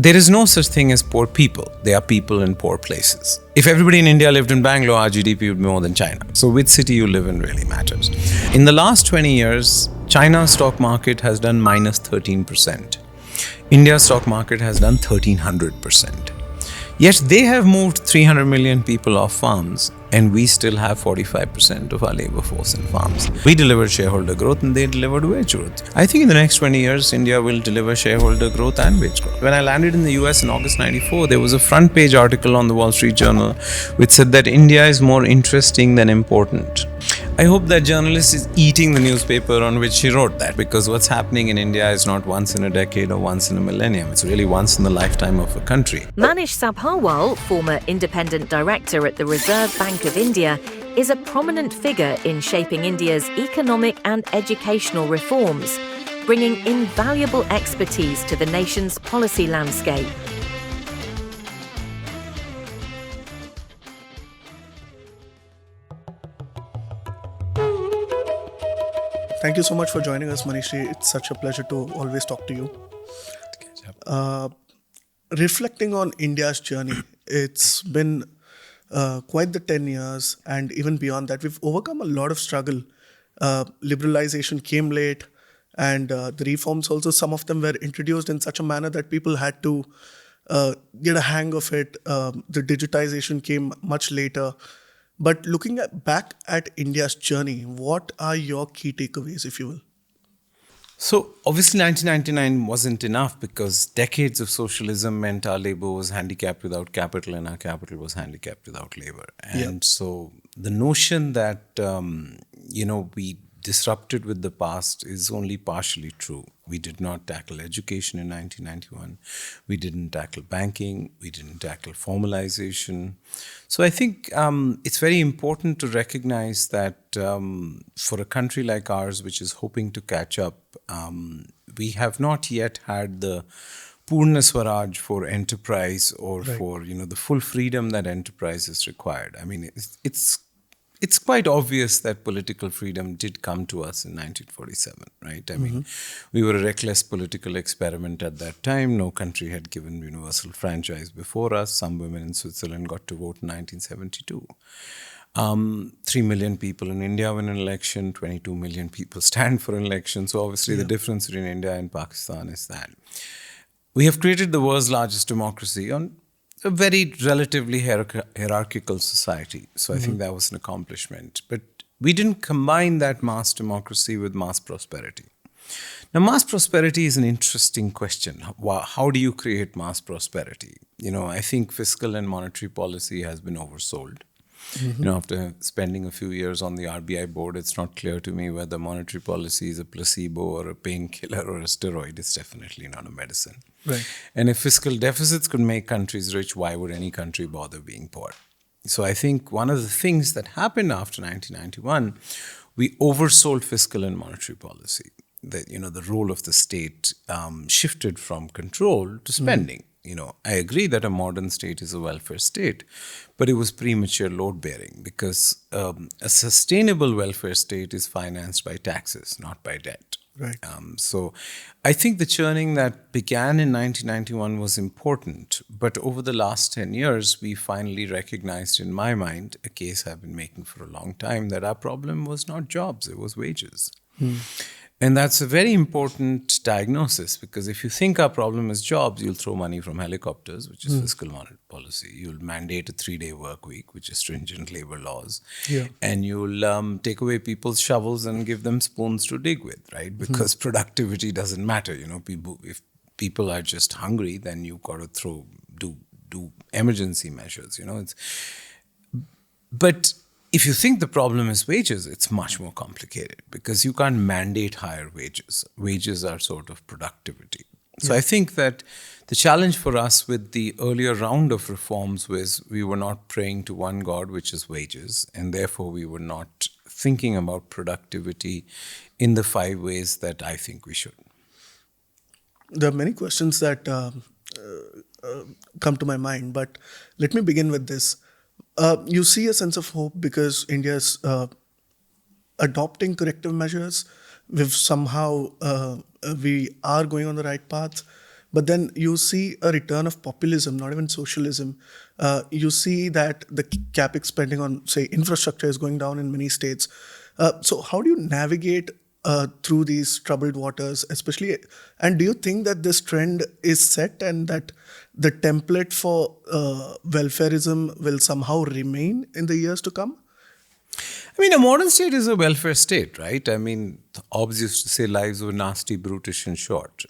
there is no such thing as poor people. They are people in poor places. If everybody in India lived in Bangalore, our GDP would be more than China. So which city you live in really matters. In the last 20 years, China's stock market has done minus 13%. India's stock market has done 1300%. Yet they have moved 300 million people off farms, and we still have 45% of our labor force in farms. We delivered shareholder growth and they delivered wage growth. I think in the next 20 years, India will deliver shareholder growth and wage growth. When I landed in the US in August 94, there was a front page article on the Wall Street Journal which said that India is more interesting than important. I hope that journalist is eating the newspaper on which she wrote that, because what's happening in India is not once in a decade or once in a millennium. It's really once in the lifetime of a country. Manish Sabharwal, former independent director at the Reserve Bank of India, is a prominent figure in shaping India's economic and educational reforms, bringing invaluable expertise to the nation's policy landscape. Thank you so much for joining us, Manish. It's such a pleasure to always talk to you. Reflecting on India's journey, it's been quite the 10 years, and even beyond that, we've overcome a lot of struggle. Liberalization came late, and the reforms also, some of them were introduced in such a manner that people had to get a hang of it. The digitization came much later. But looking back at India's journey, what are your key takeaways, if you will? So obviously 1999 wasn't enough, because decades of socialism meant our labor was handicapped without capital and our capital was handicapped without labor. And so the notion that, we disrupted with the past is only partially true. We did not tackle education in 1991. We didn't tackle banking. We didn't tackle formalization. So I think it's very important to recognize that for a country like ours, which is hoping to catch up, we have not yet had the Purna Swaraj for enterprise, or for the full freedom that enterprise is required. I mean, it's quite obvious that political freedom did come to us in 1947, right? I mean, we were a reckless political experiment at that time. No country had given universal franchise before us. Some women in Switzerland got to vote in 1972. 3 million people in India win an election, 22 million people stand for an election. So obviously the difference between India and Pakistan is that we have created the world's largest democracy on a very relatively hierarchical society. So I think that was an accomplishment. But we didn't combine that mass democracy with mass prosperity. Now, mass prosperity is an interesting question. How do you create mass prosperity? I think fiscal and monetary policy has been oversold. After spending a few years on the RBI board, it's not clear to me whether monetary policy is a placebo or a painkiller or a steroid. It's definitely not a medicine. Right. And if fiscal deficits could make countries rich, why would any country bother being poor? So I think one of the things that happened after 1991, we oversold fiscal and monetary policy. The role of the state shifted from control to spending. I agree that a modern state is a welfare state, but it was premature load bearing, because a sustainable welfare state is financed by taxes, not by debt. Right. So I think the churning that began in 1991 was important, but over the last 10 years, we finally recognized, in my mind, a case I've been making for a long time, that our problem was not jobs, it was wages. And that's a very important diagnosis, because if you think our problem is jobs, you'll throw money from helicopters, which is fiscal monetary policy. You'll mandate a 3-day work week, which is stringent labor laws. Yeah. And you'll take away people's shovels and give them spoons to dig with, right? Because productivity doesn't matter. If people are just hungry, then you've got to do emergency measures. But if you think the problem is wages, it's much more complicated, because you can't mandate higher wages. Wages are sort of productivity. So I think that the challenge for us with the earlier round of reforms was we were not praying to one God, which is wages, and therefore we were not thinking about productivity in the 5 ways that I think we should. There are many questions that come to my mind, but let me begin with this. You see a sense of hope because India's adopting corrective measures. We've somehow, we are going on the right path. But then you see a return of populism, not even socialism. You see that the capex spending on, say, infrastructure is going down in many states. So how do you navigate through these troubled waters, especially? And do you think that this trend is set and that the template for welfareism will somehow remain in the years to come? I mean, a modern state is a welfare state, right? I mean, Hobbes used to say lives were nasty, brutish, and short.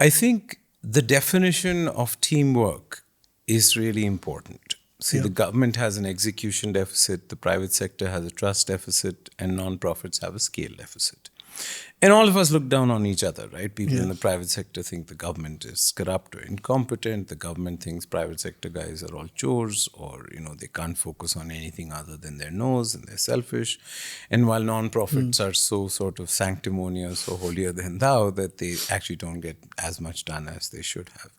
I think the definition of teamwork is really important. See, Yeah. the government has an execution deficit, the private sector has a trust deficit, and non-profits have a scale deficit. And all of us look down on each other, right? People in Yeah. the private sector think the government is corrupt or incompetent. The government thinks private sector guys are all chores, or, they can't focus on anything other than their nose and they're selfish. And while non-profits are so sort of sanctimonious or holier than thou that they actually don't get as much done as they should have.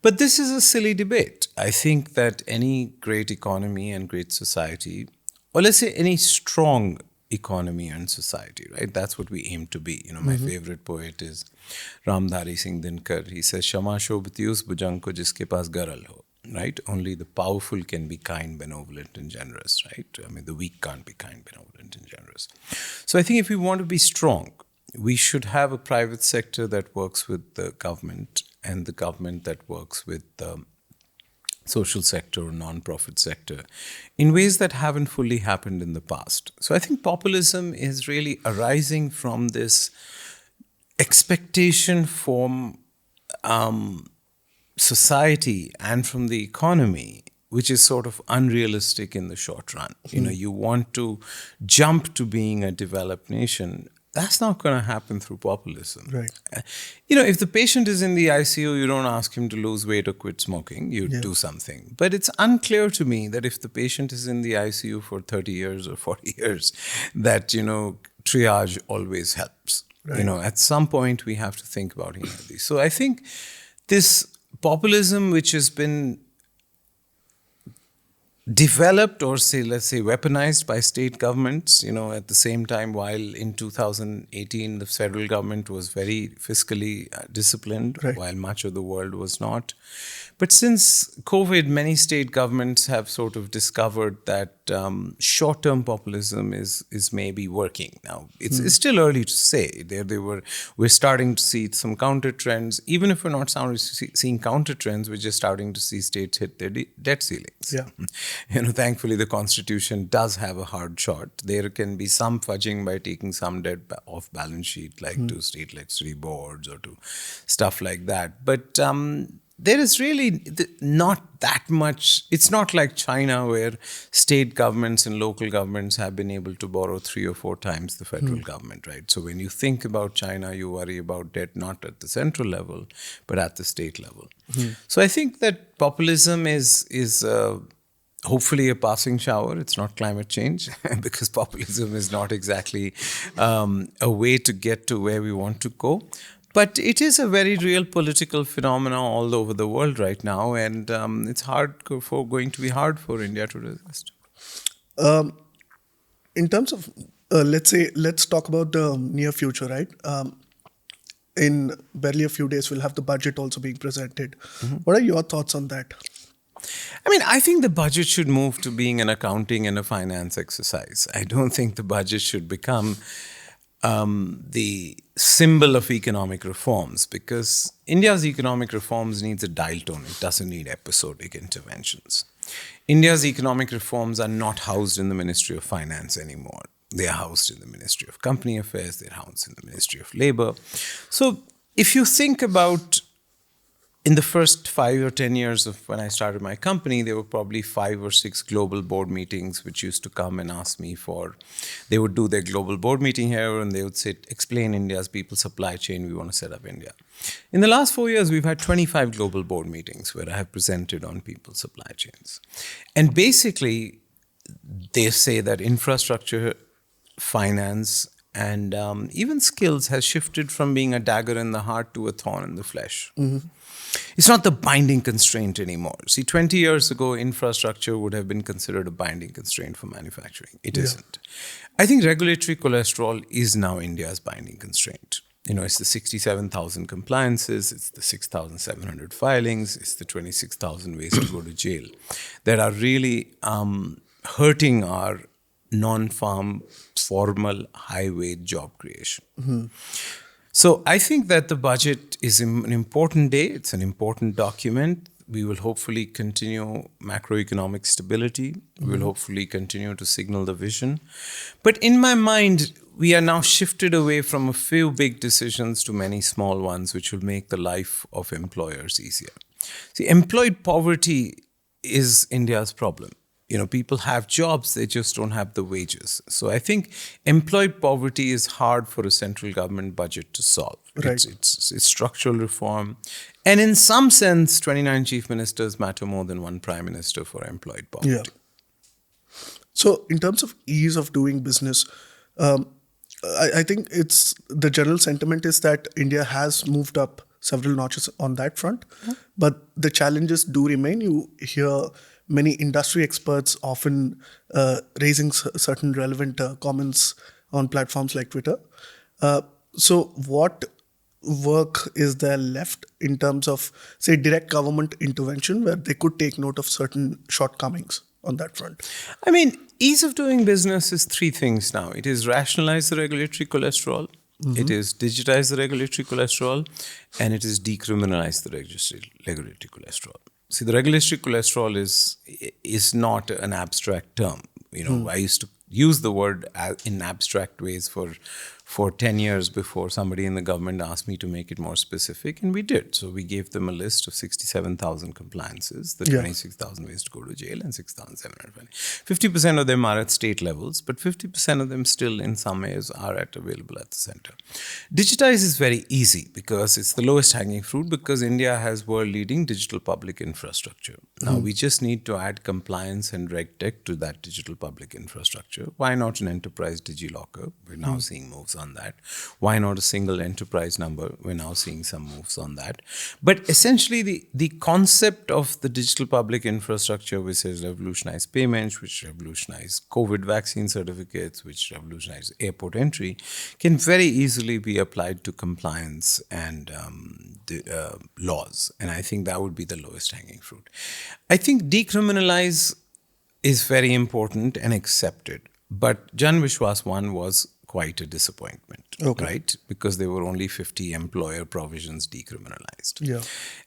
But this is a silly debate. I think that any great economy and great society, or let's say any strong economy and society, right? That's what we aim to be. My favorite poet is Ramdhari Singh Dinkar. He says, Shama shobhati us bhujang ko jiske paas garal ho, right? Only the powerful can be kind, benevolent, and generous, right? I mean, the weak can't be kind, benevolent, and generous. So I think if we want to be strong, we should have a private sector that works with the government and the government that works with the social sector or non-profit sector in ways that haven't fully happened in the past. So I think populism is really arising from this expectation from society and from the economy, which is sort of unrealistic in the short run. You want to jump to being a developed nation. That's not going to happen through populism. Right. If the patient is in the ICU, you don't ask him to lose weight or quit smoking. You do something. But it's unclear to me that if the patient is in the ICU for 30 years or 40 years, that, triage always helps. Right. At some point, we have to think about any of these. So I think this populism, which has been developed or let's say weaponized by state governments, at the same time, while in 2018 the federal government was very fiscally disciplined, Right. while much of the world was not. But since COVID, many state governments have sort of discovered that short-term populism is maybe working. Now, it's still early to say. We're starting to see some counter trends. Even if we're not seeing counter trends, we're just starting to see states hit their debt ceilings. Yeah. Thankfully, the Constitution does have a hard shot. There can be some fudging by taking some debt off balance sheet, like to state electricity boards or to stuff like that. But there is really not that much. It's not like China, where state governments and local governments have been able to borrow 3 or 4 times the federal government, right? So when you think about China, you worry about debt not at the central level, but at the state level. So I think that populism is hopefully a passing shower. It's not climate change, because populism is not exactly a way to get to where we want to go. But it is a very real political phenomenon all over the world right now, and it's going to be hard for India to resist. In terms of, let's talk about the near future, right? In barely a few days, we'll have the budget also being presented. What are your thoughts on that? I mean, I think the budget should move to being an accounting and a finance exercise. I don't think the budget should become the symbol of economic reforms, because India's economic reforms needs a dial tone. It doesn't need episodic interventions. India's economic reforms are not housed in the Ministry of Finance anymore. They are housed in the Ministry of Company Affairs. They're housed in the Ministry of Labor. So if you think about in the first 5 or 10 years of when I started my company, there were probably 5 or 6 global board meetings which used to come and ask me they would do their global board meeting here and they would say, explain India's people supply chain, we want to set up India. In the last 4 years, we've had 25 global board meetings where I have presented on people's supply chains. And basically, they say that infrastructure, finance, and even skills has shifted from being a dagger in the heart to a thorn in the flesh. It's not the binding constraint anymore. See, 20 years ago, infrastructure would have been considered a binding constraint for manufacturing. It isn't. I think regulatory cholesterol is now India's binding constraint. It's the 67,000 compliances, it's the 6,700 filings, it's the 26,000 ways to go to jail that are really hurting our non-farm, formal, high-wage job creation. So I think that the budget is an important day. It's an important document. We will hopefully continue macroeconomic stability. We will hopefully continue to signal the vision. But in my mind, we are now shifted away from a few big decisions to many small ones, which will make the life of employers easier. See, employed poverty is India's problem. People have jobs, they just don't have the wages. So I think employed poverty is hard for a central government budget to solve. Right. It's structural reform. And in some sense, 29 chief ministers matter more than one prime minister for employed poverty. Yeah. So, in terms of ease of doing business, I think it's the general sentiment is that India has moved up several notches on that front, but the challenges do remain. You hear many industry experts often raising certain relevant comments on platforms like Twitter. So, what work is there left in terms of, say, direct government intervention where they could take note of certain shortcomings on that front? I mean, ease of doing business is three things now. It is rationalize the regulatory cholesterol, it is digitize the regulatory cholesterol, and it is decriminalize the regulatory cholesterol. See, the regulatory cholesterol is not an abstract term. I used to use the word in abstract ways for 10 years before somebody in the government asked me to make it more specific, and we did. So we gave them a list of 67,000 compliances, the 26,000 ways to go to jail, and 6,700. 50% of them are at state levels, but 50% of them still in some ways are available at the center. Digitize is very easy because it's the lowest hanging fruit because India has world-leading digital public infrastructure. Now, we just need to add compliance and reg tech to that digital public infrastructure. Why not an enterprise DigiLocker? We're now seeing moves on that. Why not a single enterprise number? We're now seeing some moves on that. But essentially, the concept of the digital public infrastructure, which has revolutionized payments, which revolutionized COVID vaccine certificates, which revolutionized airport entry, can very easily be applied to compliance and laws. And I think that would be the lowest hanging fruit. I think decriminalize is very important and accepted. But Jan Vishwas 1 was quite a disappointment, right? Because there were only 50 employer provisions decriminalized. Yeah.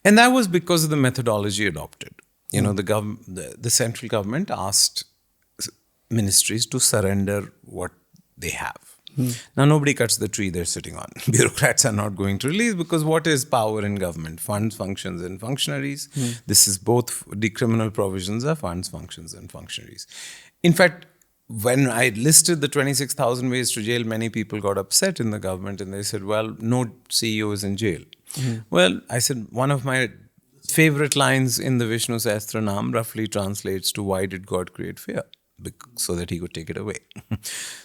And that was because of the methodology adopted. The central government asked ministries to surrender what they have. Now, nobody cuts the tree they're sitting on. Bureaucrats are not going to release because what is power in government? Funds, functions, and functionaries. This is both decriminal provisions are funds, functions, and functionaries. In fact, when I listed the 26,000 ways to jail, many people got upset in the government and they said, well, no CEO is in jail. Well, I said, one of my favorite lines in the Vishnu Sahasranam roughly translates to why did God create fear? So that he could take it away.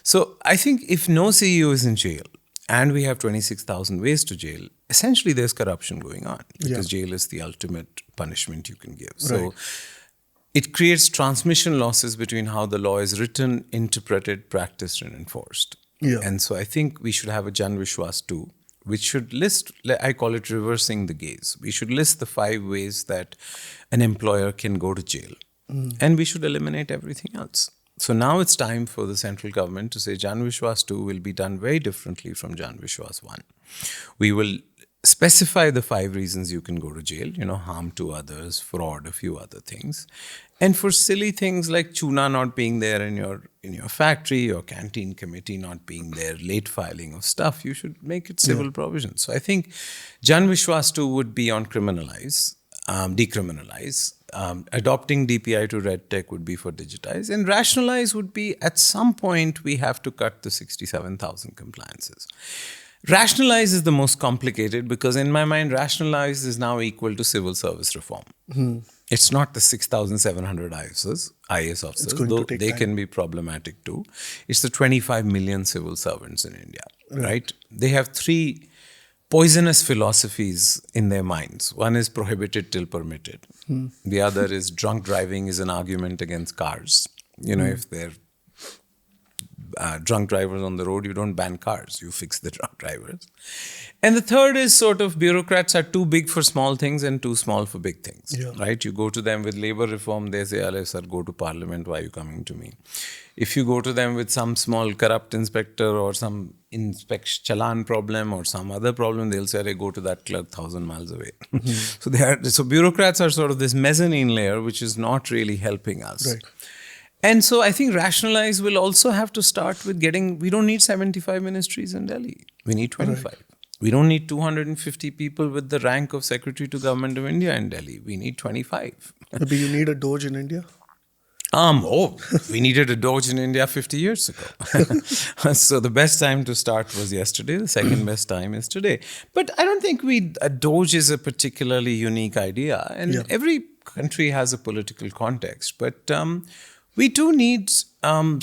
So I think if no CEO is in jail and we have 26,000 ways to jail, essentially there's corruption going on because jail is the ultimate punishment you can give. So it creates transmission losses between how the law is written, interpreted, practiced, and enforced. And so I think we should have a Jan Vishwas 2, which should list, I call it reversing the gaze. We should list the 5 ways that an employer can go to jail. And we should eliminate everything else. So now it's time for the central government to say Jan Vishwas 2 will be done very differently from Jan Vishwas 1. We will specify the 5 reasons you can go to jail, harm to others, fraud, a few other things. And for silly things like tuna not being there in your factory, your canteen committee not being there, late filing of stuff, you should make it civil provisions. So I think Jan Vishwas 2 would be on decriminalize. Adopting DPI to red tech would be for digitize, and rationalize would be at some point we have to cut the 67,000 compliances. Rationalize is the most complicated because in my mind, rationalize is now equal to civil service reform. It's not the 6,700 IAS officers, though they can be problematic too. It's the 25 million civil servants in India, right? They have 3 poisonous philosophies in their minds. One is prohibited till permitted. The other is drunk driving is an argument against cars. If they're drunk drivers on the road, you don't ban cars, you fix the drunk drivers. And the third is sort of bureaucrats are too big for small things and too small for big things, right? You go to them with labor reform, they say, "Alay, sir, go to parliament, why are you coming to me?" If you go to them with some small corrupt inspector or some chalan problem or some other problem, they'll say, "Hey, go to that clerk 1,000 miles away." So bureaucrats are sort of this mezzanine layer, which is not really helping us. Right. And so I think rationalize will also have to start with we don't need 75 ministries in Delhi. We need 25. Right. We don't need 250 people with the rank of Secretary to Government of India in Delhi. We need 25. Maybe you need a Doge in India? We needed a Doge in India 50 years ago. So the best time to start was yesterday. The second best time is today. But I don't think a Doge is a particularly unique idea. And every country has a political context. But we do need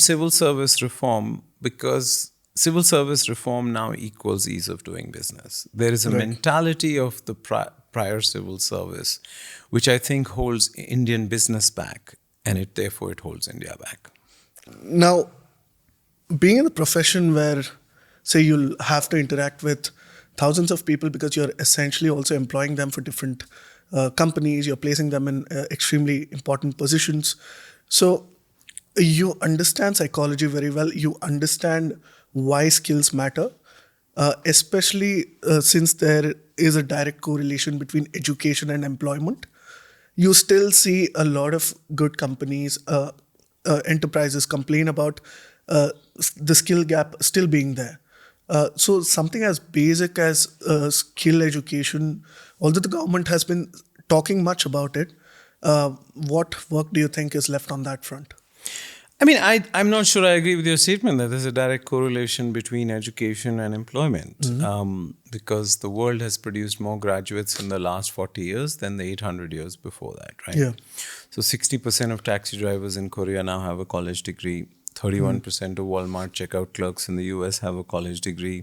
civil service reform, because civil service reform now equals ease of doing business. There is a mentality of the prior civil service, which I think holds Indian business back, and therefore it holds India back. Now, being in a profession where, say, you'll have to interact with thousands of people because you're essentially also employing them for different companies, you're placing them in extremely important positions. So you understand psychology very well. You understand why skills matter, especially since there is a direct correlation between education and employment. You still see a lot of good companies, enterprises complain about the skill gap still being there. So something as basic as skill education, although the government has been talking much about it, what work do you think is left on that front? I mean, I'm not sure I agree with your statement that there's a direct correlation between education and employment, because the world has produced more graduates in the last 40 years than the 800 years before that, right? Yeah. So 60% of taxi drivers in Korea now have a college degree. 31% of Walmart checkout clerks in the US have a college degree.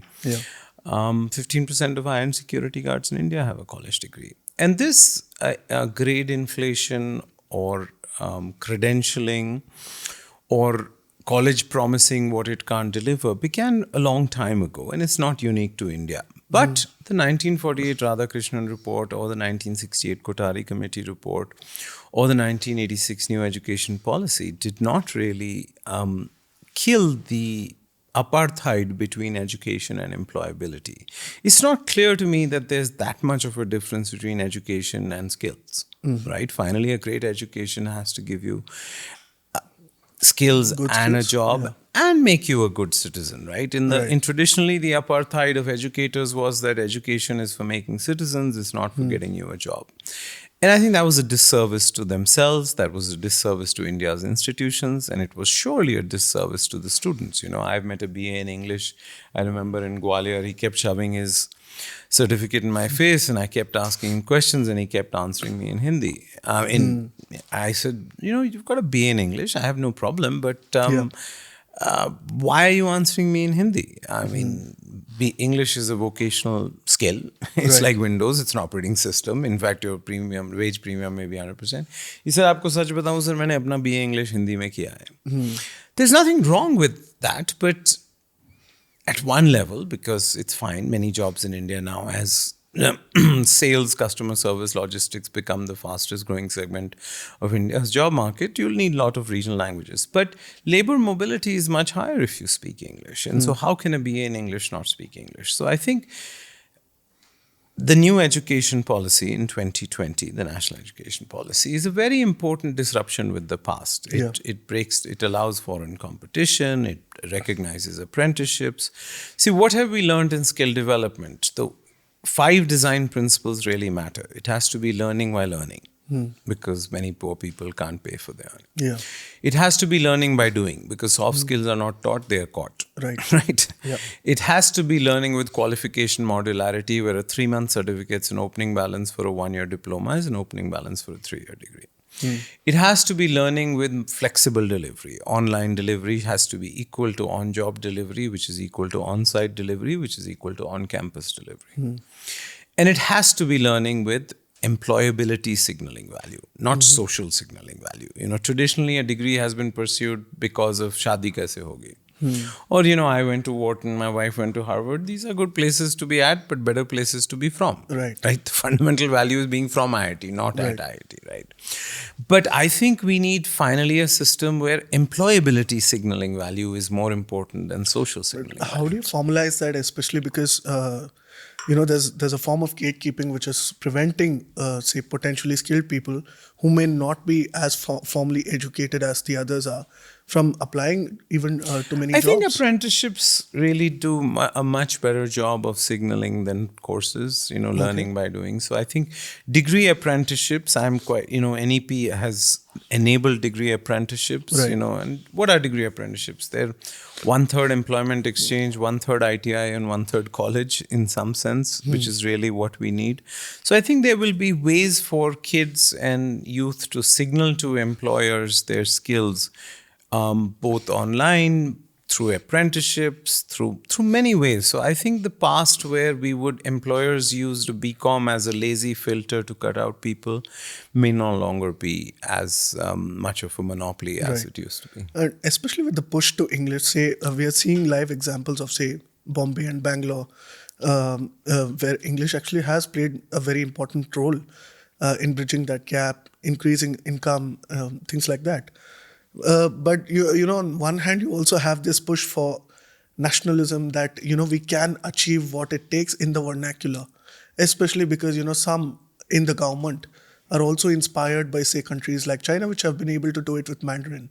15% of high-end security guards in India have a college degree. And this grade inflation or credentialing or college promising what it can't deliver began a long time ago, and it's not unique to India. But the 1948 Radhakrishnan report, or the 1968 Kothari Committee report, or the 1986 New Education Policy did not really kill the apartheid between education and employability. It's not clear to me that there's that much of a difference between education and skills, right? Finally, a great education has to give you skills and a job and make you a good citizen, right? In traditionally, the apartheid of educators was that education is for making citizens, it's not for getting you a job. And I think that was a disservice to themselves, that was a disservice to India's institutions, and it was surely a disservice to the students. You know, I've met a BA in English. I remember in Gwalior, he kept shoving his certificate in my face, and I kept asking him questions, and he kept answering me in Hindi. I said, you know, you've got a BA in English, I have no problem, but why are you answering me in Hindi? I mean, English is a vocational skill. It's like Windows, it's an operating system. In fact, your wage premium may be 100%. He said, आपको सच बताऊं sir, मैंने अपना BA English Hindi में किया है. There's nothing wrong with that, but at one level, because it's fine, many jobs in India now, as sales, customer service, logistics become the fastest growing segment of India's job market, you'll need a lot of regional languages. But labor mobility is much higher if you speak English. And so how can a BA in English not speak English? So I think the new education policy in 2020, the national education policy, is a very important disruption with the past. It allows foreign competition, it recognizes apprenticeships. See, what have we learned in skill development? The 5 design principles really matter. It has to be learning while earning, because many poor people can't pay for their earning. It has to be learning by doing, because soft skills are not taught, they are caught. Right? It has to be learning with qualification modularity, where a 3-month certificate's an opening balance for a 1-year diploma is an opening balance for a 3-year degree. It has to be learning with flexible delivery. Online delivery has to be equal to on-job delivery, which is equal to on-site delivery, which is equal to on-campus delivery. And it has to be learning with employability signaling value, not social signaling value. You know, traditionally a degree has been pursued because of shaadi kaise hogi. Or, I went to Wharton, my wife went to Harvard. These are good places to be at, but better places to be from. Right. Right? The fundamental value is being from IIT, not Right. at IIT, right? But I think we need finally a system where employability signaling value is more important than social signaling How value. do you formalize that, especially because there's a form of gatekeeping which is preventing, say, potentially skilled people who may not be as formally educated as the others are from applying even to many I think jobs. apprenticeships really do a much better job of signaling than courses, learning Okay. by doing. So I think degree apprenticeships, I'm quite, NEP has enabled degree apprenticeships, Right. and what are degree apprenticeships? They're 1/3 employment exchange, 1/3 ITI, and 1/3 college in some sense, which is really what we need. So I think there will be ways for kids and youth to signal to employers their skills, both online, through apprenticeships, through many ways. So I think the past where employers used BCom as a lazy filter to cut out people may no longer be as much of a monopoly as Right. it used to be. Especially with the push to English, say, we are seeing live examples of, say, Bombay and Bangalore, where English actually has played a very important role in bridging that gap, increasing income, things like that. But on one hand, you also have this push for nationalism that we can achieve what it takes in the vernacular, especially because some in the government are also inspired by, say, countries like China, which have been able to do it with Mandarin.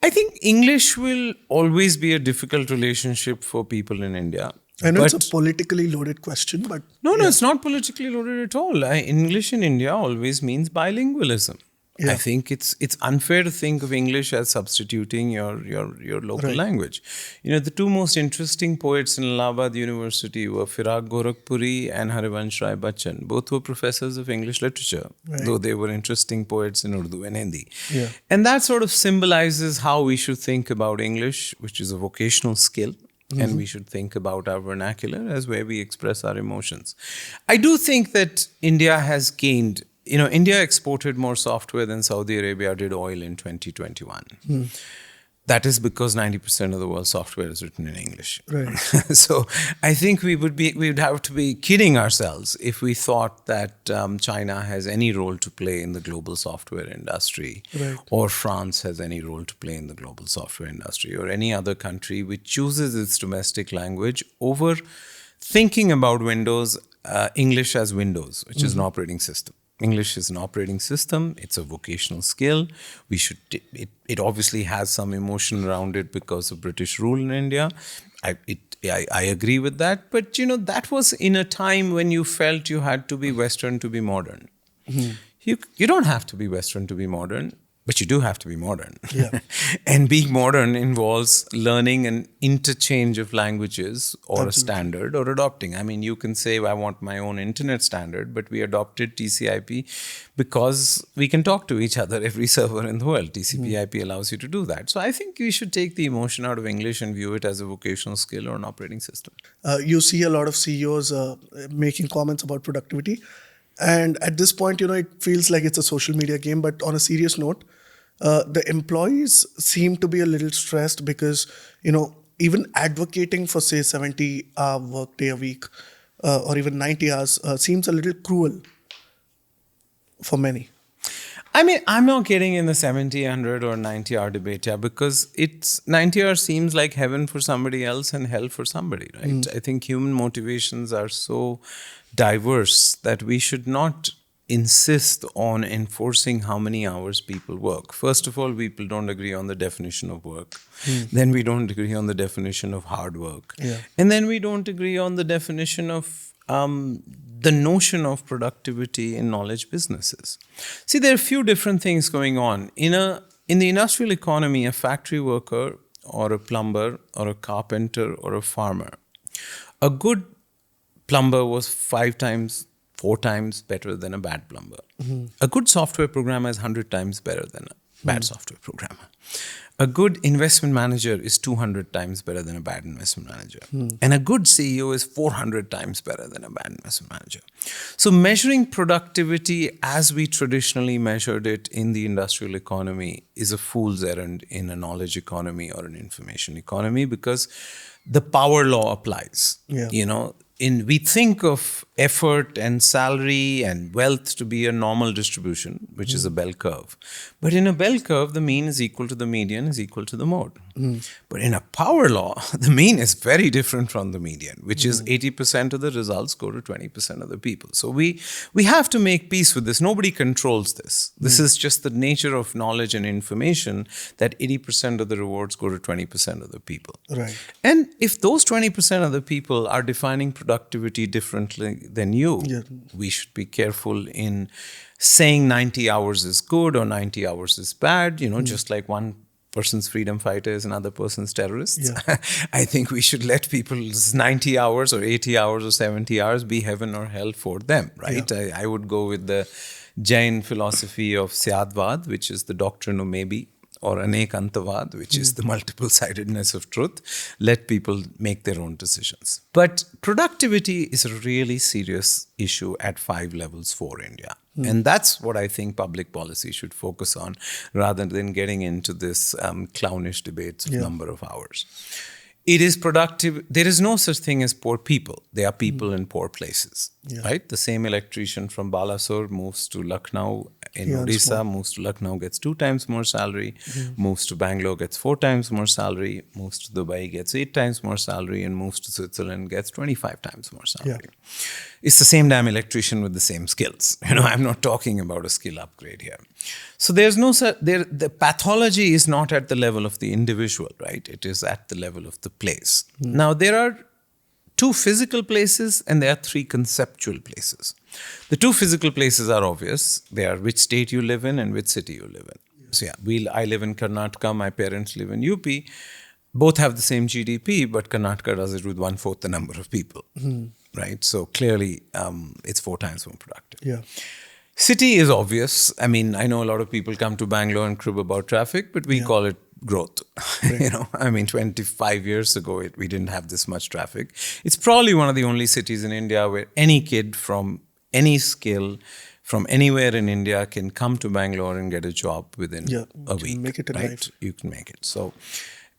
I think English will always be a difficult relationship for people in India. I know it's a But politically loaded question, but no, yeah, it's not politically loaded at all. English in India always means bilingualism. I yeah, think it's unfair to think of English as substituting your local right. language. The two most interesting poets in Allahabad University were Firaq Gorakhpuri and Harivansh Rai Bachchan. Both were professors of English literature, Right. though they were interesting poets in Urdu and Hindi. Yeah. And that sort of symbolizes how we should think about English, which is a vocational skill. And we should think about our vernacular as where we express our emotions. I do think that India has gained, India exported more software than Saudi Arabia did oil in 2021. That is because 90% of the world's software is written in English. Right. So I think we would have to be kidding ourselves if we thought that China has any role to play in the global software industry, Right. or France has any role to play in the global software industry, or any other country which chooses its domestic language over thinking about English as Windows, which is an operating system. English is an operating system. It's a vocational skill. It obviously has some emotion around it because of British rule in India. I agree with that. But, that was in a time when you felt you had to be Western to be modern. You don't have to be Western to be modern, but you do have to be modern. Yeah. And being modern involves learning an interchange of languages or Absolutely. a standard or adopting. I mean, you can say, I want my own internet standard, but we adopted TCP because we can talk to each other, every server in the world. TCP/IP allows you to do that. So I think we should take the emotion out of English and view it as a vocational skill or an operating system. You see a lot of CEOs making comments about productivity. And at this point, it feels like it's a social media game. But on a serious note, the employees seem to be a little stressed because, even advocating for, say, 70-hour workday a week or even 90 hours seems a little cruel for many. I mean, I'm not getting in the 70, 100 or 90-hour debate here because 90 hours seems like heaven for somebody else and hell for somebody, right? I think human motivations are so diverse that we should not insist on enforcing how many hours people work. First of all, people don't agree on the definition of work. Then we don't agree on the definition of hard work. Yeah. And then we don't agree on the definition of the notion of productivity in knowledge businesses. See, there are a few different things going on. In the industrial economy, a factory worker or a plumber or a carpenter or a farmer, a good plumber was 4 times better than a bad plumber. A good software programmer is 100 times better than bad software programmer. A good investment manager is 200 times better than a bad investment manager. And a good CEO is 400 times better than a bad investment manager. So measuring productivity as we traditionally measured it in the industrial economy is a fool's errand in a knowledge economy or an information economy, because the power law applies. Yeah. We think of effort and salary and wealth to be a normal distribution, which is a bell curve. But in a bell curve, the mean is equal to the median is equal to the mode. But in a power law, the mean is very different from the median, which is 80% of the results go to 20% of the people. So we have to make peace with this. Nobody controls this. This is just the nature of knowledge and information, that 80% of the rewards go to 20% of the people. Right. And if those 20% of the people are defining productivity differently than you, we should be careful in saying 90 hours is good or 90 hours is bad, just like one person's freedom fighter is another person's terrorist. Yeah. I think we should let people's 90 hours or 80 hours or 70 hours be heaven or hell for them, right? Yeah. I would go with the Jain philosophy of Syadvad, which is the doctrine of maybe, or Anekantavad, which is the multiple-sidedness of truth. Let people make their own decisions. But productivity is a really serious issue at 5 levels for India. And that's what I think public policy should focus on, rather than getting into this clownish debates of number of hours. It is productive. There is no such thing as poor people. They are people in poor places, right? The same electrician from Balasore moves to Lucknow in Odisha, moves to Lucknow, gets 2 times more salary, moves to Bangalore, gets 4 times more salary, moves to Dubai, gets 8 times more salary, and moves to Switzerland, gets 25 times more salary. Yeah. It's the same damn electrician with the same skills. I'm not talking about a skill upgrade here. So there's no the pathology is not at the level of the individual, right? It is at the level of the place. Now there are 2 physical places and there are 3 conceptual places. The 2 physical places are obvious. They are which state you live in and which city you live in. So I live in Karnataka. My parents live in UP. Both have the same GDP, but Karnataka does it with 1/4 the number of people, right? So clearly, it's 4 times more productive. Yeah. City is obvious. I mean, I know a lot of people come to Bangalore and crib about traffic, but we call it growth. Right. 25 years ago, we didn't have this much traffic. It's probably one of the only cities in India where any kid from any skill, from anywhere in India, can come to Bangalore and get a job within a week. Make it a right? life. You can make it. So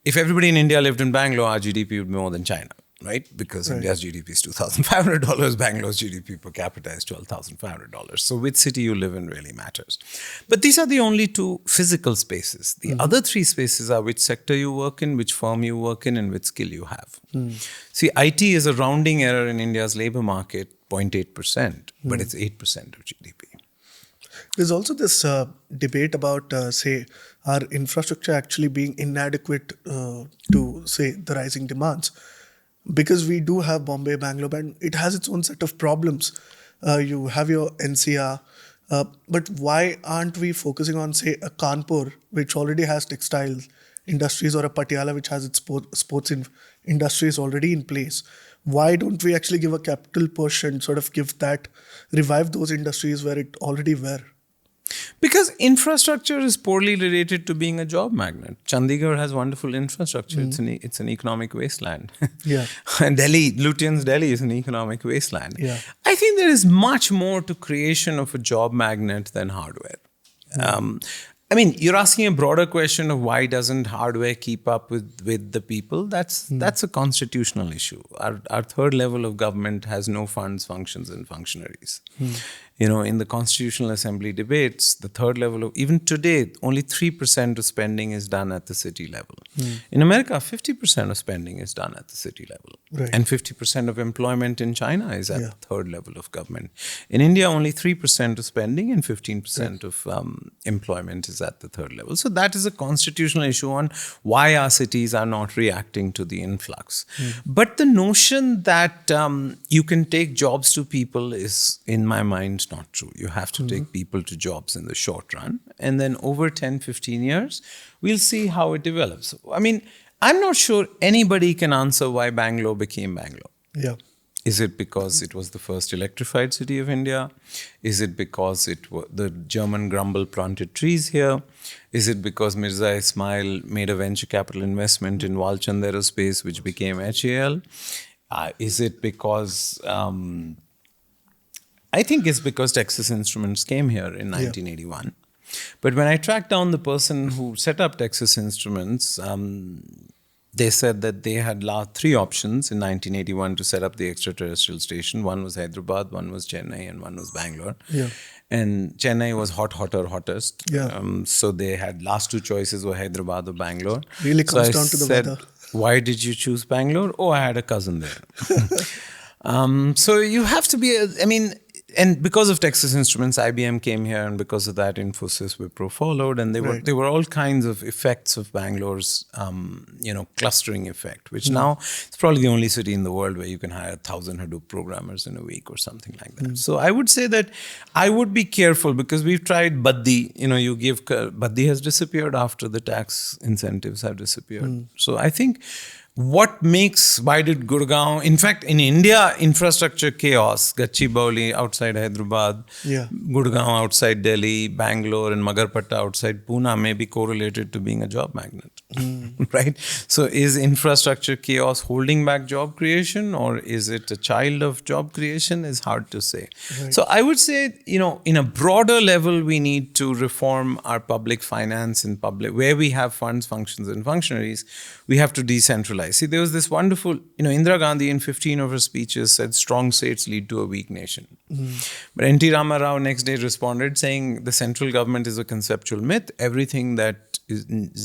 if everybody in India lived in Bangalore, our GDP would be more than China. Right? Because India's GDP is $2,500. Bangalore's GDP per capita is $12,500. So which city you live in really matters. But these are the only 2 physical spaces. The other 3 spaces are which sector you work in, which firm you work in, and which skill you have. See, IT is a rounding error in India's labor market, 0.8%, but it's 8% of GDP. There's also this debate about, say, our infrastructure actually being inadequate to, say, the rising demands. Because we do have Bombay, Bangalore, and it has its own set of problems. You have your NCR, but why aren't we focusing on, say, a Kanpur, which already has textile industries, or a Patiala, which has its sports industries already in place? Why don't we actually give a capital push and sort of revive those industries where it already were? Because infrastructure is poorly related to being a job magnet. Chandigarh has wonderful infrastructure. It's an economic wasteland. Yeah. And Lutyens Delhi is an economic wasteland. Yeah. I think there is much more to creation of a job magnet than hardware. You're asking a broader question of why doesn't hardware keep up with the people? That's a constitutional issue. Our 3rd level of government has no funds, functions, and functionaries. In the Constitutional Assembly debates, the 3rd level of, even today, only 3% of spending is done at the city level. In America, 50% of spending is done at the city level. Right. And 50% of employment in China is at the 3rd level of government. In India, only 3% of spending and 15% of employment is at the 3rd level. So that is a constitutional issue on why our cities are not reacting to the influx. But the notion that you can take jobs to people is, in my mind, not true. You have to take people to jobs in the short run. And then over 10, 15 years, we'll see how it develops. I'm not sure anybody can answer why Bangalore became Bangalore. Yeah. Is it because it was the first electrified city of India? Is it because the German grumble planted trees here? Is it because Mirza Ismail made a venture capital investment in Walchand Aerospace, which became HAL? Is it because... I think it's because Texas Instruments came here in 1981. But when I tracked down the person who set up Texas Instruments, they said that they had three options in 1981 to set up the extraterrestrial station. One was Hyderabad, one was Chennai, and one was Bangalore. Yeah. And Chennai was hottest. Yeah. So they had last two choices were Hyderabad or Bangalore. Really so comes I down to the said, weather. Why did you choose Bangalore? Oh, I had a cousin there. So you have to be, and because of Texas Instruments, IBM came here, and because of that, Infosys, Wipro followed, and there were all kinds of effects of Bangalore's, clustering effect, which now it's probably the only city in the world where you can hire 1,000 Hadoop programmers in a week or something like that. So I would say that I would be careful because we've tried Baddi. Baddi has disappeared after the tax incentives have disappeared. So I think. Why did Gurgaon, in fact, in India, infrastructure chaos, Gachibowli outside Hyderabad, Gurgaon outside Delhi, Bangalore and Magarpatta outside Pune may be correlated to being a job magnet, right? So is infrastructure chaos holding back job creation, or is it a child of job creation? Is hard to say. Right. So I would say, in a broader level, we need to reform our public finance and where we have funds, functions and functionaries, we have to decentralize. See, there was this wonderful, Indira Gandhi in 15 of her speeches said strong states lead to a weak nation. But N.T. Rama Rao next day responded saying the central government is a conceptual myth. Everything that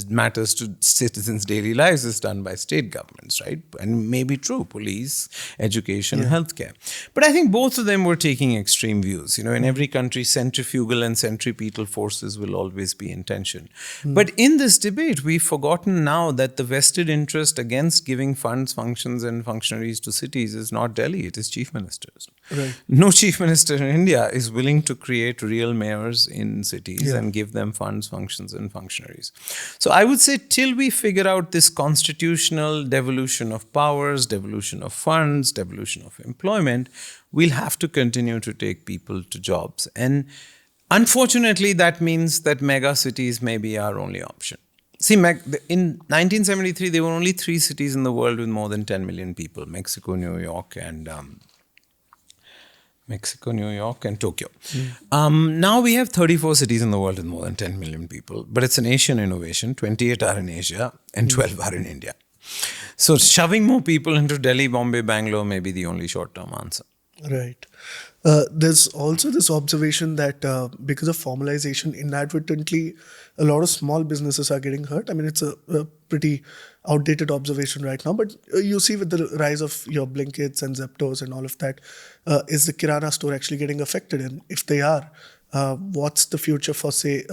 matters to citizens' daily lives is done by state governments, right? And maybe true, police, education, healthcare. But I think both of them were taking extreme views. In every country, centrifugal and centripetal forces will always be in tension. But in this debate, we've forgotten now that the vested interest against giving funds, functions and functionaries to cities is not Delhi, it is chief ministers. Right. No chief minister in India is willing to create real mayors in cities and give them funds, functions and functionaries. So I would say till we figure out this constitutional devolution of powers, devolution of funds, devolution of employment, we'll have to continue to take people to jobs. And unfortunately, that means that mega cities may be our only option. See, in 1973, there were only 3 cities in the world with more than 10 million people: Mexico, New York, and Tokyo. Now we have 34 cities in the world with more than 10 million people, but it's an Asian innovation. 28 are in Asia and 12 are in India. So shoving more people into Delhi, Bombay, Bangalore may be the only short-term answer. Right. There's also this observation that because of formalization, inadvertently, a lot of small businesses are getting hurt. It's a pretty outdated observation right now, but you see with the rise of your Blinkits and Zeptos and all of that, is the Kirana store actually getting affected? And if they are, what's the future for, say,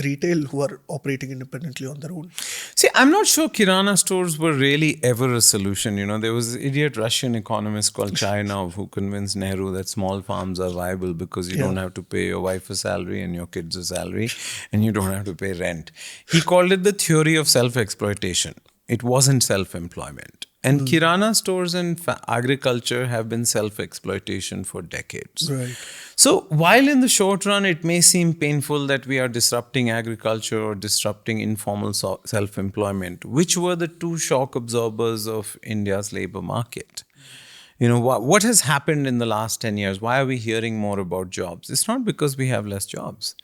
retail who are operating independently on their own? See, I'm not sure Kirana stores were really ever a solution. There was an idiot Russian economist called Chayanov who convinced Nehru that small farms are viable because you don't have to pay your wife a salary and your kids a salary, and you don't have to pay rent. He called it the theory of self-exploitation. It wasn't self-employment. And Kirana stores and agriculture have been self-exploitation for decades. Right. So while in the short run, it may seem painful that we are disrupting agriculture or disrupting informal self-employment, which were the 2 shock absorbers of India's labor market. What has happened in the last 10 years? Why are we hearing more about jobs? It's not because we have less jobs.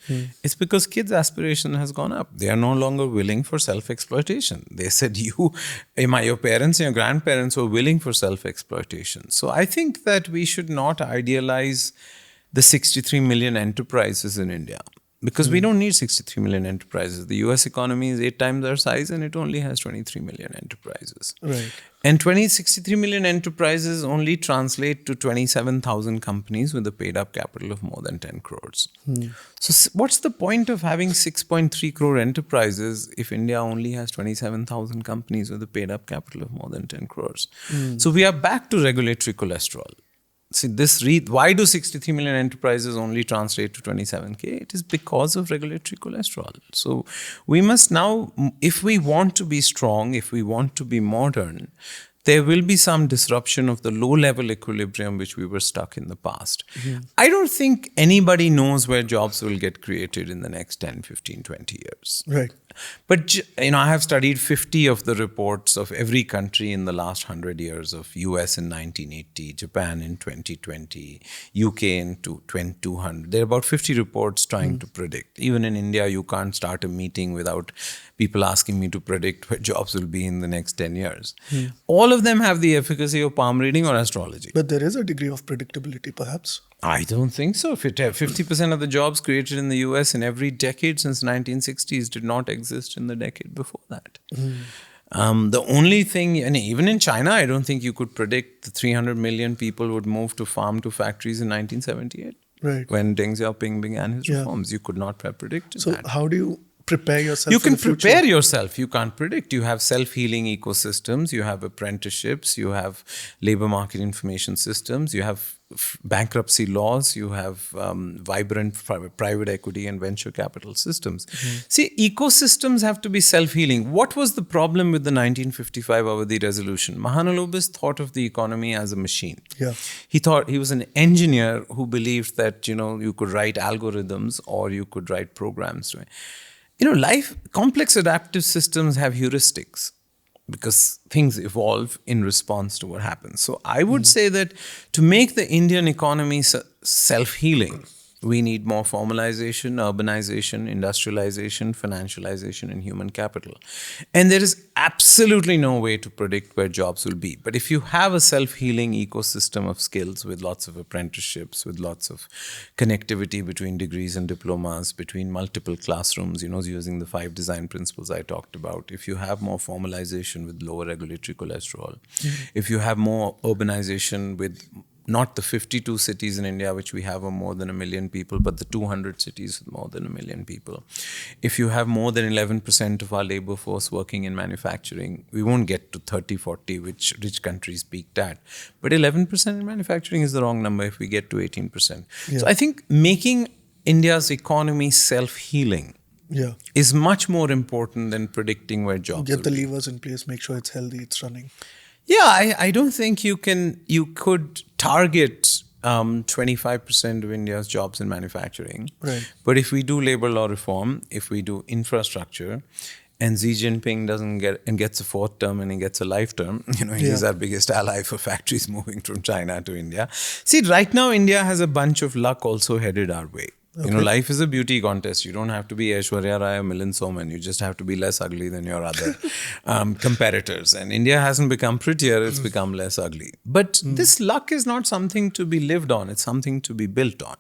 It's because kids' aspiration has gone up. They are no longer willing for self-exploitation. They said your parents and your grandparents were willing for self-exploitation. So I think that we should not idealize the 63 million enterprises in India. Because we don't need 63 million enterprises. The US economy is 8 times our size and it only has 23 million enterprises. Right. And 63 million enterprises only translate to 27,000 companies with a paid-up capital of more than 10 crores. So what's the point of having 6.3 crore enterprises if India only has 27,000 companies with a paid-up capital of more than 10 crores? So we are back to regulatory cholesterol. See, why do 63 million enterprises only translate to 27K? It is because of regulatory cholesterol. So we must now, if we want to be strong, if we want to be modern, there will be some disruption of the low-level equilibrium which we were stuck in the past. I don't think anybody knows where jobs will get created in the next 10, 15, 20 years. Right. But I have studied 50 of the reports of every country in the last 100 years, of US in 1980, Japan in 2020, UK in 2200. There are about 50 reports trying to predict. Even in India, you can't start a meeting without people asking me to predict where jobs will be in the next 10 years. All of them have the efficacy of palm reading or astrology. But there is a degree of predictability, perhaps. I don't think so. 50% of the jobs created in the US in every decade since 1960s did not exist in the decade before that. The only thing, and even in China, I don't think you could predict the 300 million people would move to farm to factories in 1978. Right. When Deng Xiaoping began his reforms, you could not have predicted So that. how do you prepare yourself You for can the future? prepare yourself. You can't predict. You have self-healing ecosystems. You have apprenticeships. You have labor market information systems. You have bankruptcy laws. You have vibrant private equity and venture capital systems. See, ecosystems have to be self-healing. What was the problem with the 1955 Avadi resolution? Mahalanobis thought of the economy as a machine. Yeah. He thought he was an engineer who believed that, you could write algorithms or you could write programs to it. Complex adaptive systems have heuristics because things evolve in response to what happens. So I would say that to make the Indian economy self-healing, we need more formalization, urbanization, industrialization, financialization, and human capital. And there is absolutely no way to predict where jobs will be. But if you have a self-healing ecosystem of skills with lots of apprenticeships, with lots of connectivity between degrees and diplomas, between multiple classrooms, using the 5 design principles I talked about, if you have more formalization with lower regulatory cholesterol, if you have more urbanization with not the 52 cities in India which we have of more than 1 million people, but the 200 cities with more than 1 million people. If you have more than 11% of our labor force working in manufacturing, we won't get to 30, 40, which rich countries peaked at. But 11% in manufacturing is the wrong number if we get to 18%. So I think making India's economy self-healing is much more important than predicting where jobs Get the will be. levers in place, make sure it's healthy, it's running. Yeah, I don't think you could target 25% of India's jobs in manufacturing. Right. But if we do labor law reform, if we do infrastructure, and Xi Jinping gets a 4th term and he gets a life term, he's our biggest ally for factories moving from China to India. See, right now India has a bunch of luck also headed our way. Life is a beauty contest. You don't have to be Aishwarya Rai or Milind Soman. You just have to be less ugly than your other competitors. And India hasn't become prettier, it's become less ugly. But this luck is not something to be lived on, it's something to be built on.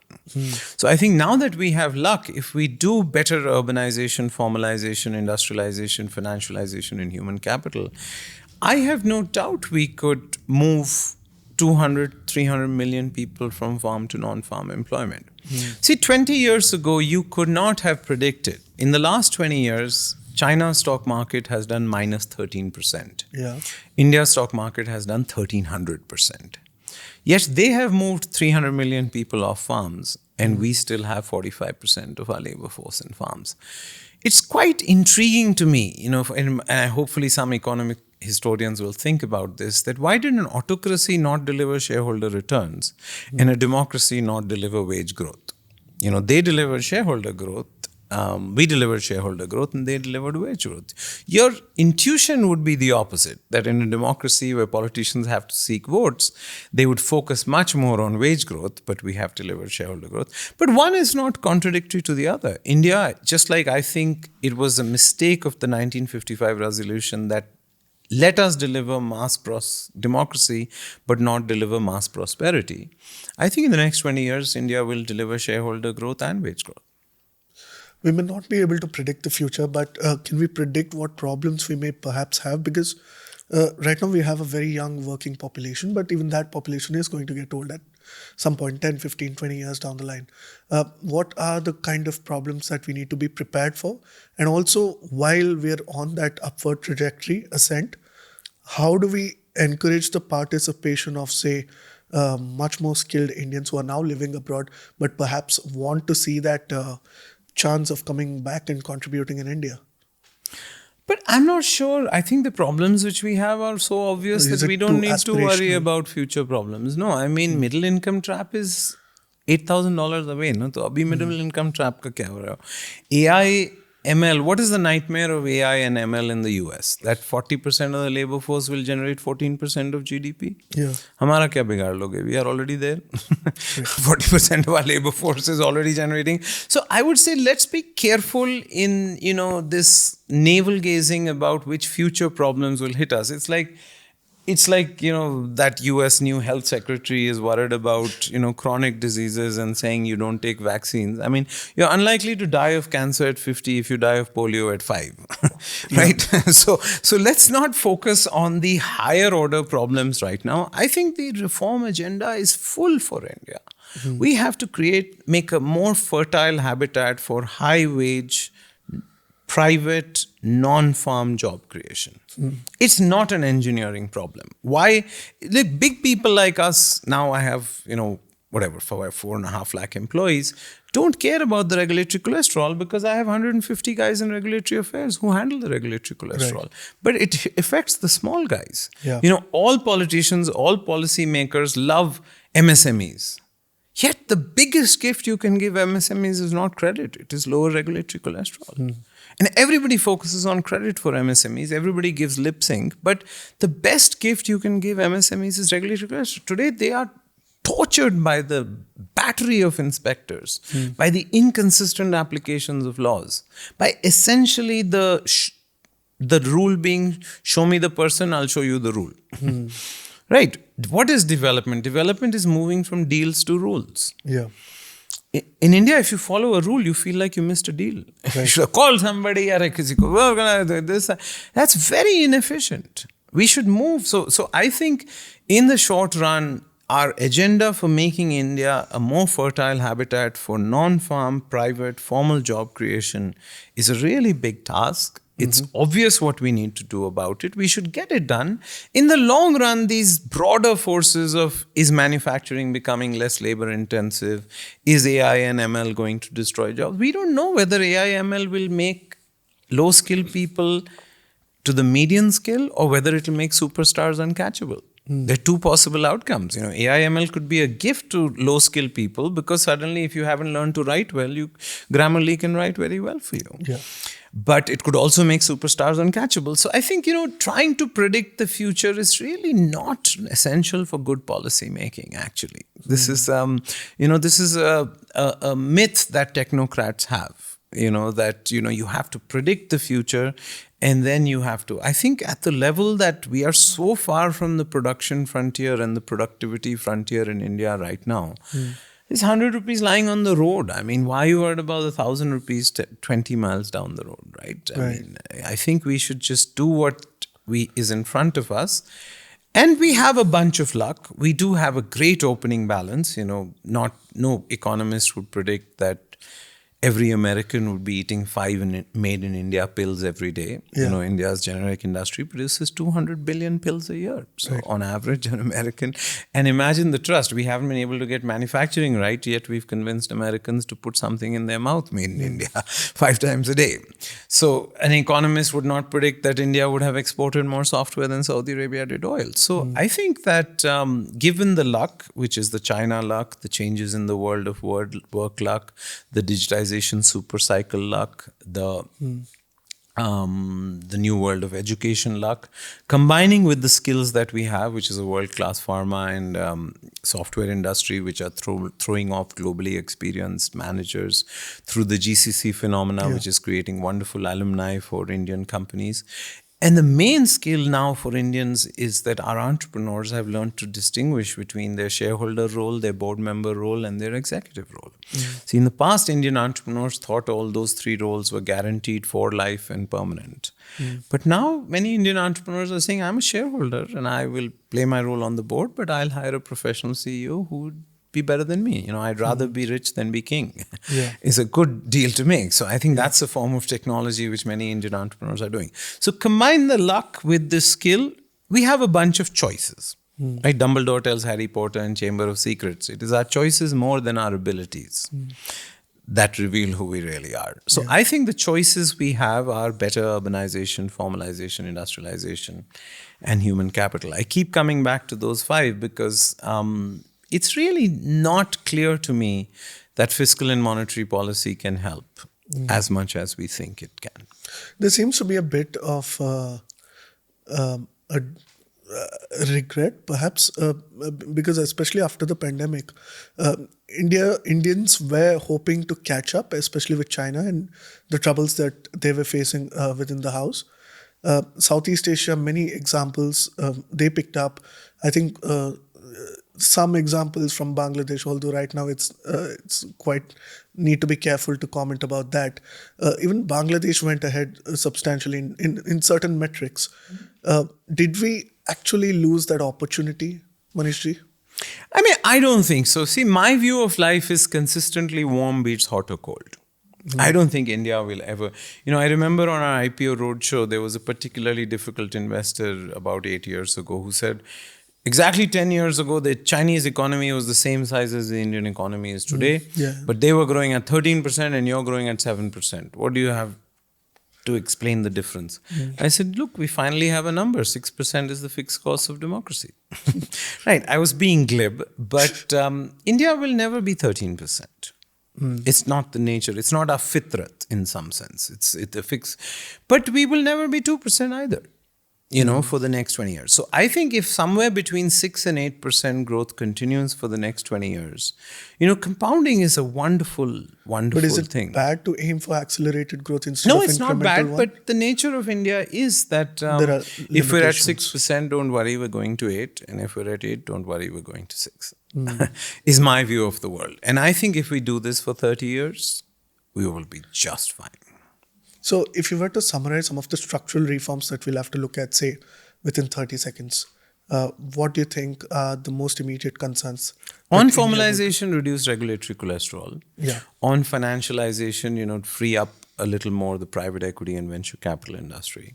So I think now that we have luck, if we do better urbanization, formalization, industrialization, financialization, and human capital, I have no doubt we could move 200, 300 million people from farm to non-farm employment. See, 20 years ago, you could not have predicted. In the last 20 years, China's stock market has done minus 13%. Yeah. India's stock market has done 1,300%. Yet they have moved 300 million people off farms, and we still have 45% of our labor force in farms. It's quite intriguing to me, and hopefully some economic historians will think about this, that why did an autocracy not deliver shareholder returns and a democracy not deliver wage growth? They delivered shareholder growth, we delivered shareholder growth, and they delivered wage growth. Your intuition would be the opposite, that in a democracy where politicians have to seek votes, they would focus much more on wage growth, but we have delivered shareholder growth. But one is not contradictory to the other. India, just like I think it was a mistake of the 1955 resolution that let us deliver mass democracy, but not deliver mass prosperity. I think in the next 20 years, India will deliver shareholder growth and wage growth. We may not be able to predict the future, but can we predict what problems we may perhaps have? Because right now we have a very young working population, but even that population is going to get old at some point, 10, 15, 20 years down the line. What are the kind of problems that we need to be prepared for? And also, while we're on that upward trajectory, ascent, how do we encourage the participation of, say, much more skilled Indians who are now living abroad, but perhaps want to see that chance of coming back and contributing in India? But I'm not sure. I think the problems which we have are so obvious Is that we it don't too need to worry aspirational? about future problems. No, I mean, middle income trap is $8,000 away. No, तो अभी middle income trap का क्या हो रहा है? AI, ML. What is the nightmare of AI and ML in the US? That 40% of the labor force will generate 14% of GDP. Yeah. हमारा क्या बिगाड़ लोगे? We are already there. Right. 40% of our labor force is already generating. So I would say let's be careful in, this navel gazing about which future problems will hit us. It's like, that US new health secretary is worried about, chronic diseases and saying you don't take vaccines. I mean, you're unlikely to die of cancer at 50 if you die of polio at 5. Right? So let's not focus on the higher order problems right now. I think the reform agenda is full for India. We have to make a more fertile habitat for high wage, private, non-farm job creation. It's not an engineering problem. Why? Like big people like us, now I have, 4.5 lakh employees, don't care about the regulatory cholesterol because I have 150 guys in regulatory affairs who handle the regulatory cholesterol. Right. But it affects the small guys. Yeah. All politicians, all policymakers love MSMEs. Yet the biggest gift you can give MSMEs is not credit, it is lower regulatory cholesterol. And everybody focuses on credit for MSMEs, everybody gives lip sync, but the best gift you can give MSMEs is regulatory cholesterol. Today they are tortured by the battery of inspectors, by the inconsistent applications of laws, by essentially the rule being, show me the person, I'll show you the rule. Right. What is development? Development is moving from deals to rules. Yeah. In India, if you follow a rule, you feel like you missed a deal. You should have called somebody, we're gonna do this. That's very inefficient. We should move. So I think in the short run, our agenda for making India a more fertile habitat for non-farm, private, formal job creation is a really big task. It's obvious what we need to do about it. We should get it done. In the long run, these broader forces of, is manufacturing becoming less labor intensive? Is AI and ML going to destroy jobs? We don't know whether AI ML will make low skilled people to the median skill or whether it will make superstars uncatchable. There are two possible outcomes. AI ML could be a gift to low skilled people because suddenly if you haven't learned to write well, Grammarly can write very well for you. Yeah. But it could also make superstars uncatchable. So I think, trying to predict the future is really not essential for good policy making, actually. This is, this is a myth that technocrats have, that, you have to predict the future and then you have to. I think at the level that we are so far from the production frontier and the productivity frontier in India right now, there's 100 rupees lying on the road. I mean, why are you worried about 1,000 rupees 20 miles down the road, right? I mean, I think we should just do what is in front of us. And we have a bunch of luck. We do have a great opening balance. No economist would predict that every American would be eating 5 made in India pills every day. Yeah. India's generic industry produces 200 billion pills a year. So on average, an American, and imagine the trust. We haven't been able to get manufacturing right, yet we've convinced Americans to put something in their mouth made in India 5 times a day. So an economist would not predict that India would have exported more software than Saudi Arabia did oil. So I think that given the luck, which is the China luck, the changes in the world of work luck, the digitization super cycle luck, the new world of education luck, combining with the skills that we have, which is a world-class pharma and software industry, which are throwing off globally experienced managers through the GCC phenomena, which is creating wonderful alumni for Indian companies. And the main skill now for Indians is that our entrepreneurs have learned to distinguish between their shareholder role, their board member role, and their executive role. See, in the past, Indian entrepreneurs thought all those 3 roles were guaranteed for life and permanent. But now, many Indian entrepreneurs are saying, I'm a shareholder and I will play my role on the board, but I'll hire a professional CEO who would be better than me. I'd rather be rich than be king. It's a good deal to make. So I think that's a form of technology which many Indian entrepreneurs are doing. So combine the luck with the skill, we have a bunch of choices. Right? Dumbledore tells Harry Potter in Chamber of Secrets, it is our choices more than our abilities. that reveal who we really are. So I think the choices we have are better urbanization, formalization, industrialization, and human capital. I keep coming back to those five because it's really not clear to me that fiscal and monetary policy can help as much as we think it can. There seems to be a bit of a regret, perhaps, because especially after the pandemic, Indians were hoping to catch up, especially with China and the troubles that they were facing within the house. Southeast Asia, many examples they picked up. I think some examples from Bangladesh, although right now it's quite need to be careful to comment about that. Even Bangladesh went ahead substantially in certain metrics. Did we actually lose that opportunity, Manishji? I mean, I don't think so. See, my view of life is consistently warm beats hot or cold. I don't think India will ever. I remember on our IPO roadshow, there was a particularly difficult investor about 8 years ago who said, exactly 10 years ago, the Chinese economy was the same size as the Indian economy is today, but they were growing at 13% and you're growing at 7%. What do you have to explain the difference? I said, look, we finally have a number. 6% is the fixed cost of democracy. Right. I was being glib, but India will never be 13%. It's not the nature. It's not our fitrat in some sense. It's a fix. But we will never be 2% either, for the next 20 years. So I think if somewhere between 6 and 8% growth continues for the next 20 years, compounding is a wonderful, wonderful thing. But is it bad to aim for accelerated growth instead No, of it's not bad. But the nature of India is that if we're at 6%, don't worry, we're going to 8. And if we're at 8, don't worry, we're going to 6. Is my view of the world. And I think if we do this for 30 years, we will be just fine. So if you were to summarize some of the structural reforms that we'll have to look at, say, within 30 seconds, what do you think are the most immediate concerns? On formalization, reduce regulatory cholesterol. Yeah. On financialization, free up a little more the private equity and venture capital industry.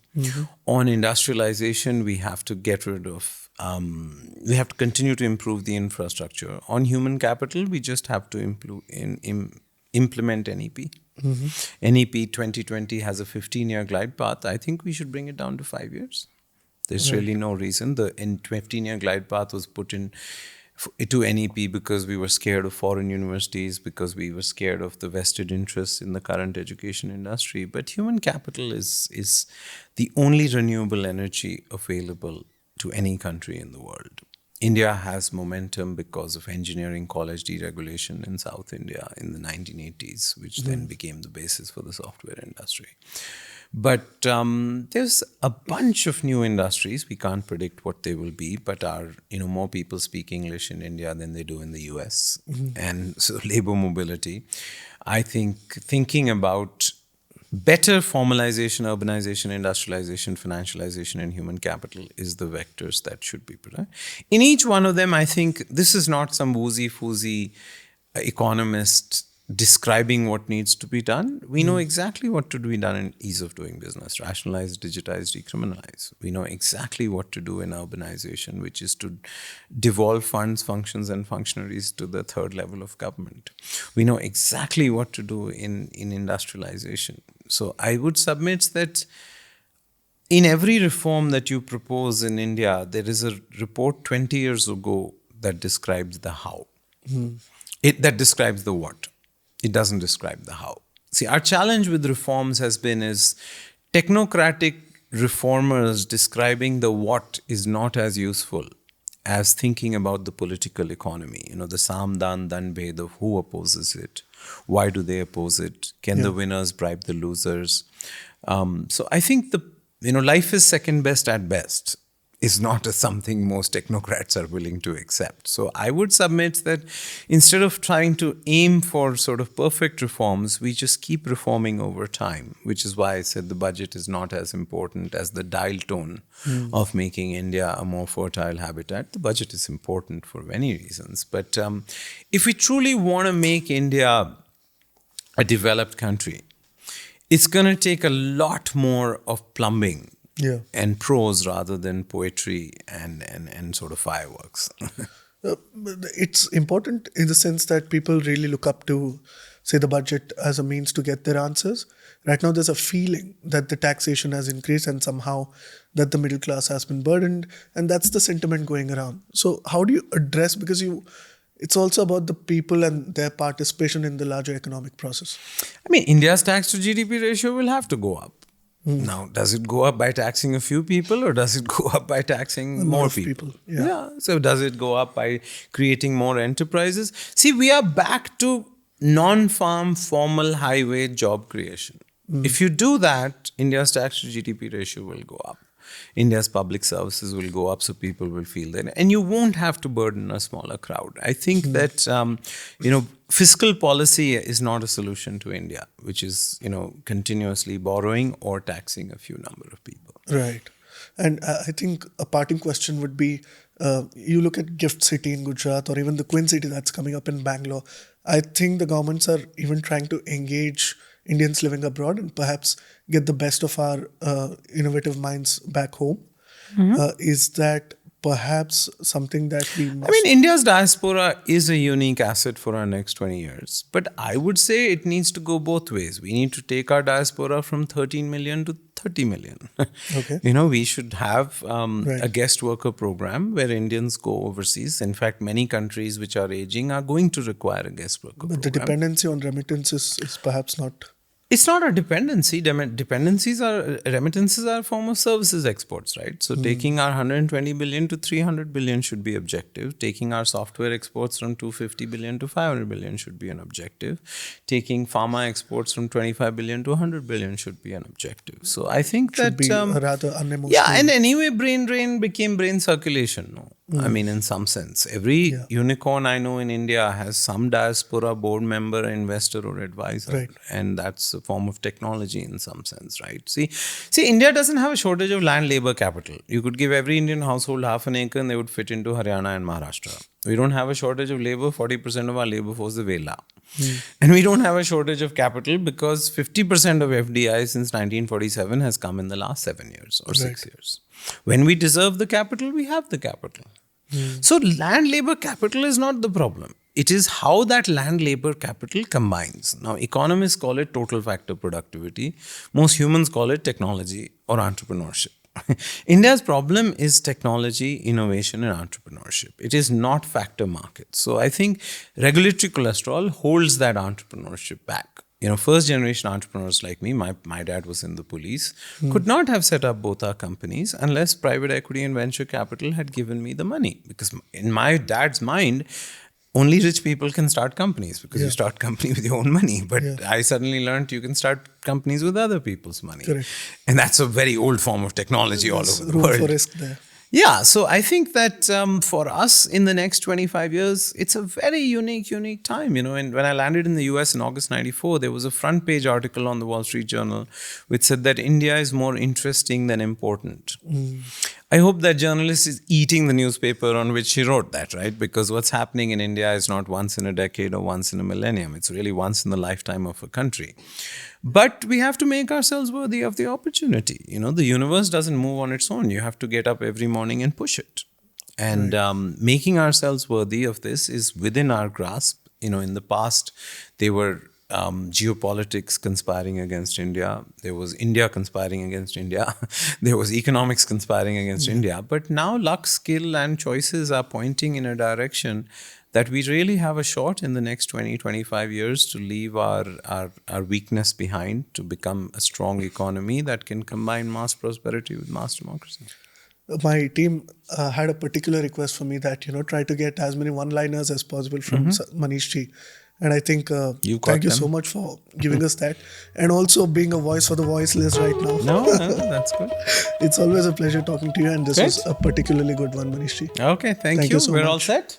On industrialization, we have to get rid of, we have to continue to improve the infrastructure. On human capital, we just have to implement NEP. NEP 2020 has a 15-year glide path. I think we should bring it down to 5 years. There's really no reason. The 15-year glide path was put in to NEP because we were scared of foreign universities, because we were scared of the vested interests in the current education industry. But human capital is the only renewable energy available to any country in the world. India has momentum because of engineering college deregulation in South India in the 1980s, which then became the basis for the software industry. But there's a bunch of new industries. We can't predict what they will be, but more people speak English in India than they do in the US. And so labor mobility, I think thinking about better formalization, urbanization, industrialization, financialization, and human capital is the vectors that should be put. In each one of them, I think this is not some woozy-foozy economist describing what needs to be done. We know exactly what to be done in ease of doing business: rationalize, digitize, decriminalize. We know exactly what to do in urbanization, which is to devolve funds, functions, and functionaries to the third level of government. We know exactly what to do in industrialization. So I would submit that in every reform that you propose in India, there is a report 20 years ago that describes the how. That describes the what. It doesn't describe the how. See, our challenge with reforms has been is technocratic reformers describing the what is not as useful as thinking about the political economy. The Sam, Dan, Dan Bhed of who opposes it, why do they oppose it, can the winners bribe the losers. So I think life is second best at best is not something most technocrats are willing to accept. So I would submit that instead of trying to aim for sort of perfect reforms, we just keep reforming over time, which is why I said the budget is not as important as the dial tone of making India a more fertile habitat. The budget is important for many reasons. But if we truly want to make India a developed country, it's going to take a lot more of plumbing and prose rather than poetry and sort of fireworks. It's important in the sense that people really look up to say, the budget as a means to get their answers. Right now, there's a feeling that the taxation has increased and somehow that the middle class has been burdened, and that's the sentiment going around. So, how do you address, because it's also about the people and their participation in the larger economic process. I mean, India's tax to GDP ratio will have to go up. Now, does it go up by taxing a few people, or does it go up by taxing more people? Yeah. So does it go up by creating more enterprises? See, we are back to non-farm formal high-wage job creation. If you do that, India's tax to GDP ratio will go up. India's public services will go up, so people will feel that. And you won't have to burden a smaller crowd. I think that, fiscal policy is not a solution to India, which is, continuously borrowing or taxing a few number of people. Right. And I think a parting question would be, you look at Gift City in Gujarat or even the Queen City that's coming up in Bangalore. I think the governments are even trying to engage Indians living abroad and perhaps get the best of our innovative minds back home. Is that perhaps something that we must... I mean, India's diaspora is a unique asset for our next 20 years. But I would say it needs to go both ways. We need to take our diaspora from 13 million to 30 million. Okay. We should have a guest worker program where Indians go overseas. In fact, many countries which are aging are going to require a guest worker program. But the dependency on remittances is perhaps not... It's not a dependency. Remittances are a form of services exports, right? So taking our 120 billion to 300 billion should be objective. Taking our software exports from 250 billion to 500 billion should be an objective. Taking pharma exports from 25 billion to 100 billion should be an objective. So I think should that... be rather unemotional. Yeah, and anyway, brain drain became brain circulation. No? I mean, in some sense. Every unicorn I know in India has some diaspora board member, investor or advisor. Right. And that's a form of technology in some sense, right? See, India doesn't have a shortage of land labor capital. You could give every Indian household half an acre and they would fit into Haryana and Maharashtra. We don't have a shortage of labor. 40% of our labor force is Vela. And we don't have a shortage of capital because 50% of FDI since 1947 has come in the last 7 years or 6 years. When we deserve the capital, we have the capital. So land labor capital is not the problem. It is how that land labor capital combines. Now, economists call it total factor productivity. Most humans call it technology or entrepreneurship. India's problem is technology, innovation, and entrepreneurship. It is not factor market. So I think regulatory cholesterol holds that entrepreneurship back. First generation entrepreneurs like me, my dad was in the police, could not have set up both our companies unless private equity and venture capital had given me the money. Because in my dad's mind, only rich people can start companies because you start company with your own money. But I suddenly learned you can start companies with other people's money. Correct. And that's a very old form of technology all over the room world. For risk there. Yeah, so I think that for us in the next 25 years, it's a very unique time, And when I landed in the US in August 94, there was a front page article on the Wall Street Journal which said that India is more interesting than important. I hope that journalist is eating the newspaper on which he wrote that, right? Because what's happening in India is not once in a decade or once in a millennium. It's really once in the lifetime of a country. But we have to make ourselves worthy of the opportunity. The universe doesn't move on its own. You have to get up every morning and push it. And making ourselves worthy of this is within our grasp. In the past, there were geopolitics conspiring against India. There was India conspiring against India. There was economics conspiring against India. But now luck, skill, and choices are pointing in a direction that we really have a shot in the next 20, 25 years to leave our weakness behind, to become a strong economy that can combine mass prosperity with mass democracy. My team had a particular request for me that, try to get as many one-liners as possible from Manish ji. And I think, thank you so much for giving us that. And also being a voice for the voiceless right now. No, that's good. It's always a pleasure talking to you. And this was a particularly good one, Manish ji. Okay, thank you. So We're much. all set.